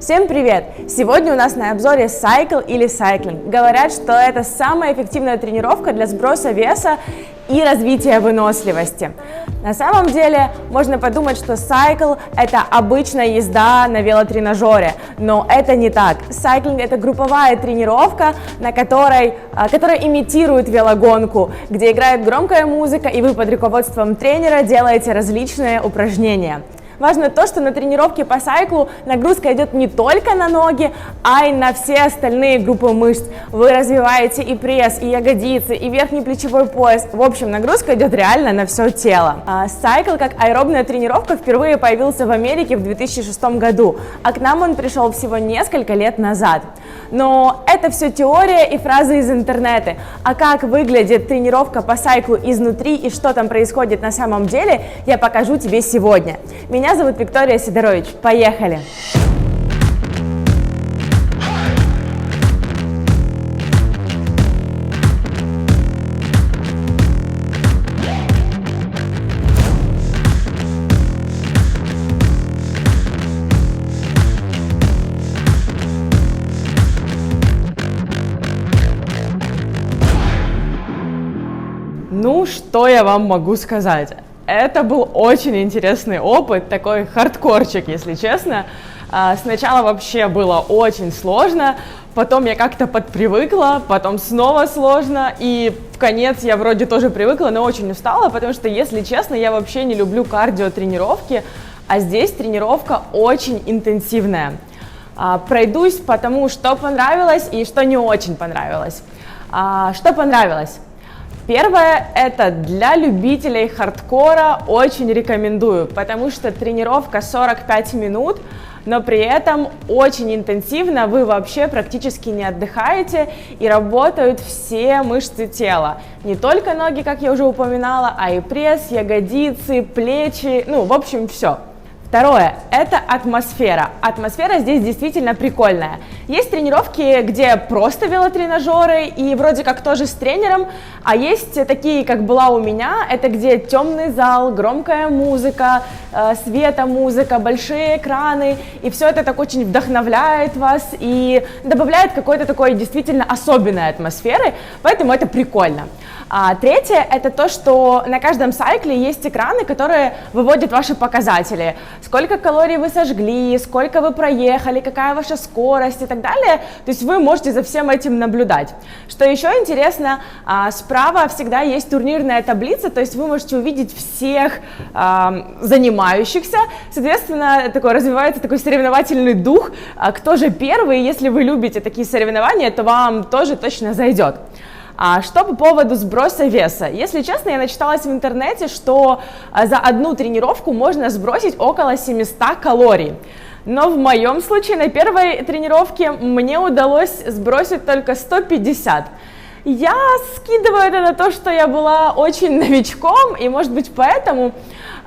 Всем привет! Сегодня у нас на обзоре Cycle или Cycling. Говорят, что это самая эффективная тренировка для сброса веса и развития выносливости. На самом деле можно подумать, что Cycle – это обычная езда на велотренажере, но это не так. Cycling – это групповая тренировка, которая имитирует велогонку, где играет громкая музыка, и вы под руководством тренера делаете различные упражнения. Важно то, что на тренировке по сайклу нагрузка идет не только на ноги, а и на все остальные группы мышц. Вы развиваете и пресс, и ягодицы, и верхний плечевой пояс. В общем, нагрузка идет реально на все тело. Сайкл как аэробная тренировка впервые появился в Америке в 2006 году, а к нам он пришел всего несколько лет назад. Но это все теория и фразы из интернета. А как выглядит тренировка по сайклу изнутри и что там происходит на самом деле, я покажу тебе сегодня. Меня зовут Виктория Сидорович. Поехали! Ну, что я вам могу сказать? Это был очень интересный опыт, такой хардкорчик, если честно. Сначала вообще было очень сложно, потом я как-то подпривыкла, потом снова сложно, и в конец я вроде тоже привыкла, но очень устала, потому что, если честно, я вообще не люблю кардиотренировки, а здесь тренировка очень интенсивная. Пройдусь по тому, что понравилось и что не очень понравилось. Что понравилось? Первое, это для любителей хардкора очень рекомендую, потому что тренировка 45 минут, но при этом очень интенсивно, вы вообще практически не отдыхаете и работают все мышцы тела. Не только ноги, как я уже упоминала, а и пресс, ягодицы, плечи, в общем, все. Второе – это атмосфера. Атмосфера здесь действительно прикольная. Есть тренировки, где просто велотренажеры и вроде как тоже с тренером, а есть такие, как была у меня, это где темный зал, громкая музыка, светомузыка, большие экраны, и все это так очень вдохновляет вас и добавляет какой-то такой действительно особенной атмосферы, поэтому это прикольно. Третье – это то, что на каждом сайкле есть экраны, которые выводят ваши показатели. Сколько калорий вы сожгли, сколько вы проехали, какая ваша скорость и так далее. То есть вы можете за всем этим наблюдать. Что еще интересно, справа всегда есть турнирная таблица, то есть вы можете увидеть всех занимающихся. Соответственно, развивается такой соревновательный дух. Кто же первый? Если вы любите такие соревнования, то вам тоже точно зайдет. Что по поводу сброса веса? Если честно, я начиталась в интернете, что за одну тренировку можно сбросить около 700 калорий. Но в моем случае на первой тренировке мне удалось сбросить только 150. Я скидываю это на то, что я была очень новичком, и может быть поэтому,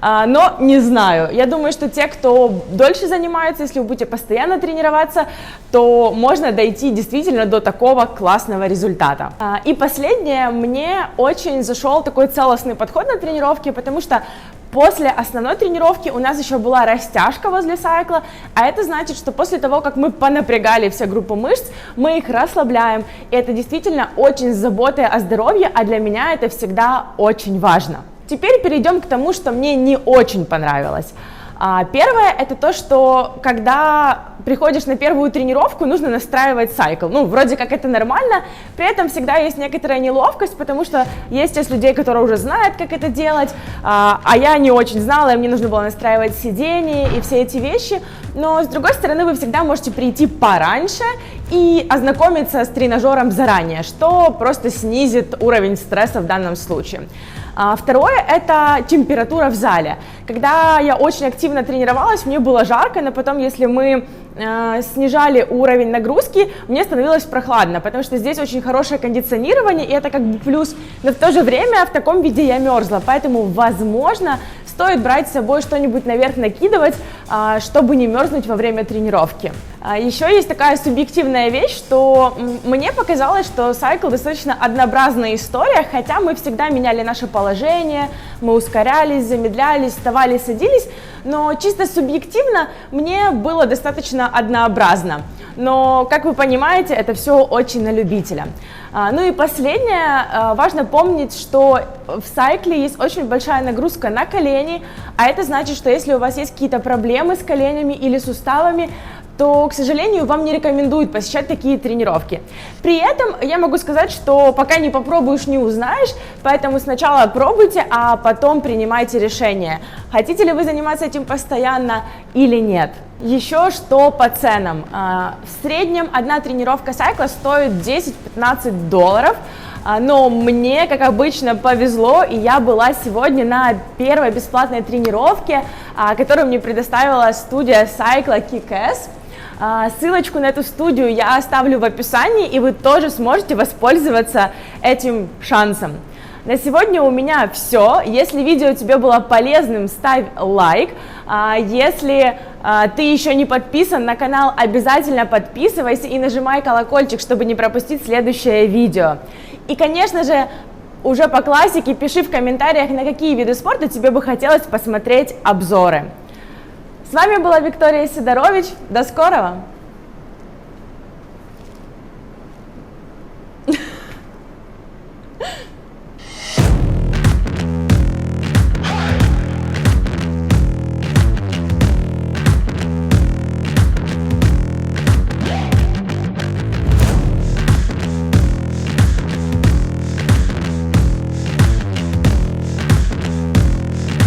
но не знаю. Я думаю, что те, кто дольше занимается, если вы будете постоянно тренироваться, то можно дойти действительно до такого классного результата. И последнее, мне очень зашел такой целостный подход на тренировке, потому что после основной тренировки у нас еще была растяжка возле сайкла, а это значит, что после того, как мы понапрягали все группы мышц, мы их расслабляем, и это действительно очень с заботой о здоровье, а для меня это всегда очень важно. Теперь перейдем к тому, что мне не очень понравилось. Первое – это то, что когда приходишь на первую тренировку, нужно настраивать сайкл. Вроде как это нормально, при этом всегда есть некоторая неловкость, потому что есть часть людей, которые уже знают, как это делать, а я не очень знала, и мне нужно было настраивать сиденье и все эти вещи. Но, с другой стороны, вы всегда можете прийти пораньше и ознакомиться с тренажером заранее, что просто снизит уровень стресса в данном случае. Второе – это температура в зале. Когда я очень активно тренировалась, мне было жарко, но потом, если мы снижали уровень нагрузки, мне становилось прохладно, потому что здесь очень хорошее кондиционирование, и это как бы плюс, но в то же время в таком виде я мерзла, поэтому, возможно, стоит брать с собой что-нибудь наверх накидывать, чтобы не мерзнуть во время тренировки. Еще есть такая субъективная вещь, что мне показалось, что Cycle достаточно однообразная история, хотя мы всегда меняли наше положение, мы ускорялись, замедлялись, вставали, садились, но чисто субъективно мне было достаточно однообразно. Но, как вы понимаете, это все очень на любителя. Ну и последнее, важно помнить, что в сайкле есть очень большая нагрузка на колени, а это значит, что если у вас есть какие-то проблемы с коленями или суставами, то, к сожалению, вам не рекомендуют посещать такие тренировки. При этом я могу сказать, что пока не попробуешь, не узнаешь, поэтому сначала пробуйте, а потом принимайте решение, хотите ли вы заниматься этим постоянно или нет. Еще что по ценам. В среднем одна тренировка сайкла стоит $10-15, но мне, как обычно, повезло, и я была сегодня на первой бесплатной тренировке, которую мне предоставила студия Cycle Kick-Ass. Ссылочку на эту студию я оставлю в описании, и вы тоже сможете воспользоваться этим шансом. На сегодня у меня все. Если видео тебе было полезным, ставь лайк. Если ты еще не подписан на канал, обязательно подписывайся и нажимай колокольчик, чтобы не пропустить следующее видео. И, конечно же, уже по классике пиши в комментариях, на какие виды спорта тебе бы хотелось посмотреть обзоры. С вами была Виктория Сидорович. До скорого!